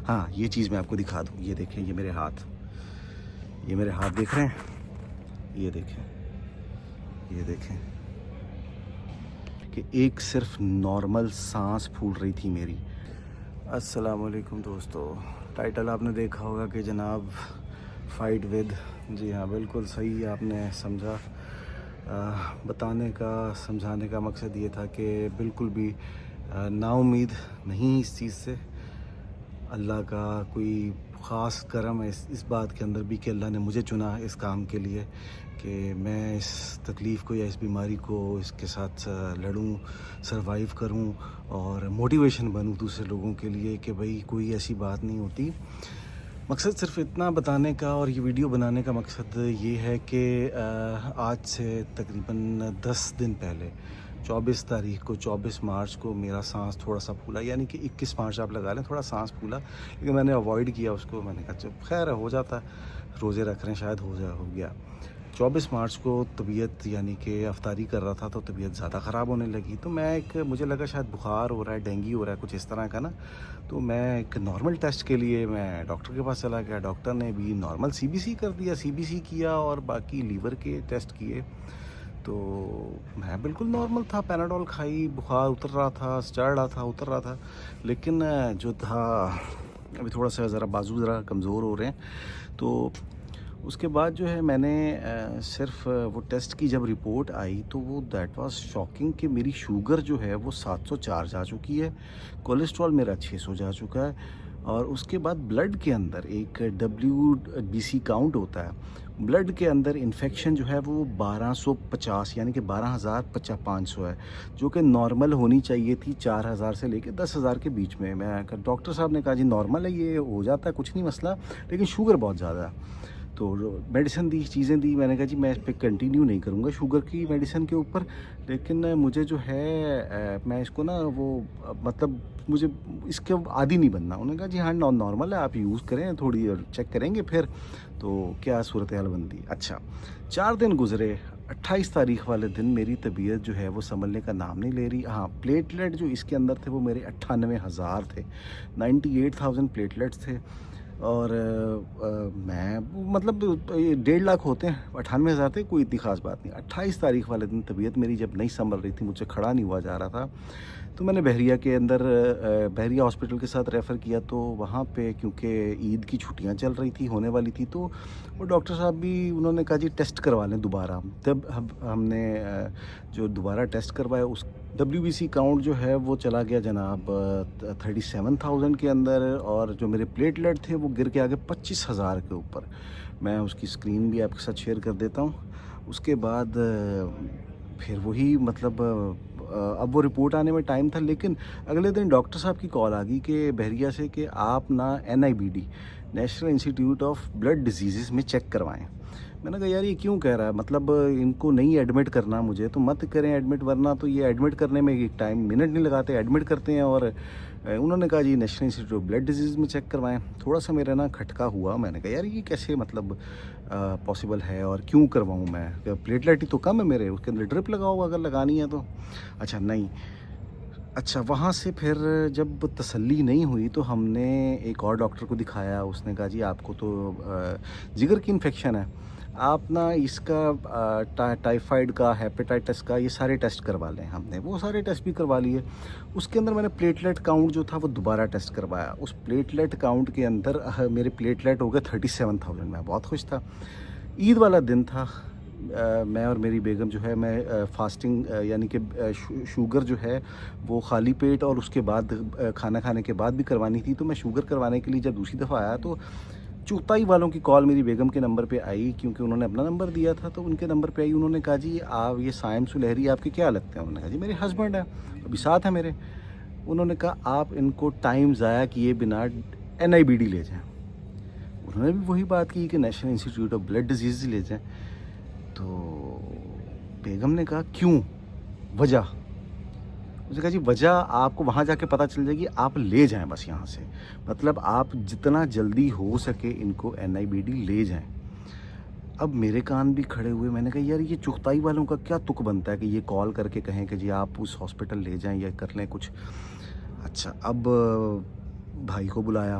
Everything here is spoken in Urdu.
ہاں یہ چیز میں آپ کو دکھا دوں. یہ دیکھیں، یہ میرے ہاتھ دیکھ رہے ہیں؟ یہ دیکھیں کہ ایک صرف نارمل سانس پھول رہی تھی میری. السلام علیکم دوستو. ٹائٹل آپ نے دیکھا ہوگا کہ جناب فائٹ ود. جی ہاں، بالکل صحیح آپ نے سمجھا. بتانے کا، سمجھانے کا مقصد یہ تھا کہ بالکل بھی نا امید نہیں اس چیز سے. اللہ کا کوئی خاص کرم ہے اس بات کے اندر بھی کہ اللہ نے مجھے چنا اس کام کے لیے کہ میں اس تکلیف کو یا اس بیماری کو اس کے ساتھ لڑوں، سروائیو کروں اور موٹیویشن بنوں دوسرے لوگوں کے لیے کہ بھائی کوئی ایسی بات نہیں ہوتی. مقصد صرف اتنا بتانے کا اور یہ ویڈیو بنانے کا مقصد یہ ہے کہ آج سے تقریباً 10 دن پہلے 24 مارچ کو میرا سانس تھوڑا سا پھولا، یعنی کہ 21 مارچ آپ لگا لیں، تھوڑا سانس پھولا، لیکن میں نے اوائڈ کیا اس کو. میں نے کہا چل خیر ہے، ہو جاتا ہے، روزے رکھ رہے ہیں شاید ہو گیا. 24 مارچ کو طبیعت یعنی کہ افطاری کر رہا تھا تو طبیعت زیادہ خراب ہونے لگی. تو میں مجھے لگا شاید بخار ہو رہا ہے، ڈینگی ہو رہا ہے، کچھ اس طرح کا نا. تو میں ایک نارمل ٹیسٹ کے لیے میں ڈاکٹر کے پاس چلا گیا. ڈاکٹر نے بھی نارمل سی بی سی کر دیا، سی بی سی کیا اور باقی لیور کے ٹیسٹ کیے. تو میں بالکل نارمل تھا، پیناڈول کھائی، بخار اتر رہا تھا، چڑھ رہا تھا، اتر رہا تھا. لیکن جو تھا ابھی تھوڑا سا بازو ذرا کمزور ہو رہے ہیں. تو اس کے بعد جو ہے میں نے صرف وہ ٹیسٹ کی جب رپورٹ آئی تو وہ دیٹ واز شاکنگ کہ میری شوگر جو ہے وہ 704 جا چکی ہے، کولیسٹرول میرا 600 جا چکا ہے. اور اس کے بعد بلڈ کے اندر ایک WBC کاؤنٹ ہوتا ہے. بلڈ کے اندر انفیکشن جو ہے وہ 1250 یعنی کہ 12,500 ہے، جو کہ نارمل ہونی چاہیے تھی 4,000 سے لے کے 10,000 کے بیچ میں. ڈاکٹر صاحب نے کہا جی نارمل ہے، یہ ہو جاتا ہے، کچھ نہیں مسئلہ، لیکن شوگر بہت زیادہ ہے. تو میڈیسن دی، چیزیں دی. میں نے کہا جی میں اس پہ کنٹینیو نہیں کروں گا شوگر کی میڈیسن کے اوپر، لیکن مجھے جو ہے میں اس کو نا وہ مطلب مجھے اس کے عادی نہیں بننا. انہوں نے کہا جی ہاں نارمل ہے، آپ یوز کریں تھوڑی اور چیک کریں گے پھر تو کیا صورتحال بنتی. اچھا 4 دن گزرے. 28 تاریخ والے دن میری طبیعت جو ہے وہ سنبھلنے کا نام نہیں لے رہی. ہاں پلیٹلیٹ جو اس کے اندر تھے وہ میرے 98,000 تھے، 98,000 پلیٹلیٹس تھے. اور میں مطلب 1.5 لاکھ ہوتے ہیں، 98,000 تھے، کوئی اتنی خاص بات نہیں. 28 تاریخ والے دن طبیعت میری جب نہیں سنبھل رہی تھی، مجھ سے کھڑا نہیں ہوا جا رہا تھا، تو میں نے بحریہ کے اندر بحریہ ہاسپٹل کے ساتھ ریفر کیا. تو وہاں پہ کیونکہ عید کی چھٹیاں چل رہی تھی، ہونے والی تھی، تو وہ ڈاکٹر صاحب بھی انہوں نے کہا جی ٹیسٹ کروا لیں دوبارہ. تب ہم نے جو دوبارہ ٹیسٹ کروایا اس WBC کاؤنٹ جو ہے وہ چلا گیا جناب 37,000 کے اندر، اور جو میرے پلیٹلیٹ تھے وہ گر کے آگے 25,000 کے اوپر. میں اس کی اسکرین بھی آپ کے ساتھ شیئر کر دیتا ہوں. اس کے بعد پھر وہی مطلب اب وہ رپورٹ آنے میں ٹائم تھا، لیکن اگلے دن ڈاکٹر صاحب کی کال آ گئی کہ بحریہ سے کہ آپ نا NIBD National institute of Blood Diseases میں چیک کروائیں. میں نے کہا یار یہ کیوں کہہ رہا ہے، مطلب ان کو نہیں ایڈمٹ کرنا مجھے تو مت کریں ایڈمٹ، ورنہ تو یہ ایڈمٹ کرنے میں ایک ٹائم منٹ نہیں لگاتے، ایڈمٹ کرتے ہیں. اور انہوں نے کہا جی national institute of blood diseases میں چیک کروائیں. تھوڑا سا میرا نا کھٹکا ہوا. میں نے کہا یار یہ کیسے مطلب پاسبل ہے اور کیوں کرواؤں میں، پلیٹلیٹ ہی تو کم ہے میرے، اس کے اندر ڈرپ لگاؤ اگر لگانی ہے تو. اچھا نہیں. اچھا وہاں سے پھر جب تسلی نہیں ہوئی تو ہم نے ایک اور ڈاکٹر کو دکھایا. اس نے کہا جی آپ کو تو جگر کی انفیکشن ہے، آپ نا اس کا ٹائیفائڈ کا، ہیپیٹائٹس کا، یہ سارے ٹیسٹ کروا لیں. ہم نے وہ سارے ٹیسٹ بھی کروا لیے. اس کے اندر میں نے پلیٹلیٹ کاؤنٹ جو تھا وہ دوبارہ ٹیسٹ کروایا. اس پلیٹلیٹ کاؤنٹ کے اندر میرے پلیٹلیٹ ہو گئے 37,000. میں بہت خوش تھا. عید والا دن تھا. میں اور میری بیگم جو ہے، میں فاسٹنگ یعنی کہ شوگر جو ہے وہ خالی پیٹ اور اس کے بعد کھانا کھانے کے بعد بھی کروانی تھی. تو میں شوگر کروانے کے لیے جب دوسری دفعہ آیا تو چغتائی والوں کی کال میری بیگم کے نمبر پہ آئی، کیونکہ انہوں نے اپنا نمبر دیا تھا تو ان کے نمبر پہ آئی. انہوں نے کہا جی آپ یہ سائم سلہری آپ کے کیا لگتے ہیں؟ انہوں نے کہا جی میرے ہسبینڈ ہیں، ابھی ساتھ ہیں میرے. انہوں نے کہا آپ ان کو ٹائم ضائع کیے بنا NIBD لے جائیں. انہوں نے بھی وہی بات کی کہ National institute of blood Disease لے جائیں. تو بیگم نے کہا کیوں، وجہ؟ اس نے کہا جی وجہ آپ کو وہاں جا کے پتہ چل جائے گی، آپ لے جائیں بس یہاں سے، مطلب آپ جتنا جلدی ہو سکے ان کو NIBD لے جائیں. اب میرے کان بھی کھڑے ہوئے. میں نے کہا یار یہ چغتائی والوں کا کیا تک بنتا ہے کہ یہ کال کر کے کہیں کہ جی آپ اس ہاسپٹل لے جائیں یا کر لیں کچھ. اچھا اب بھائی کو بلایا،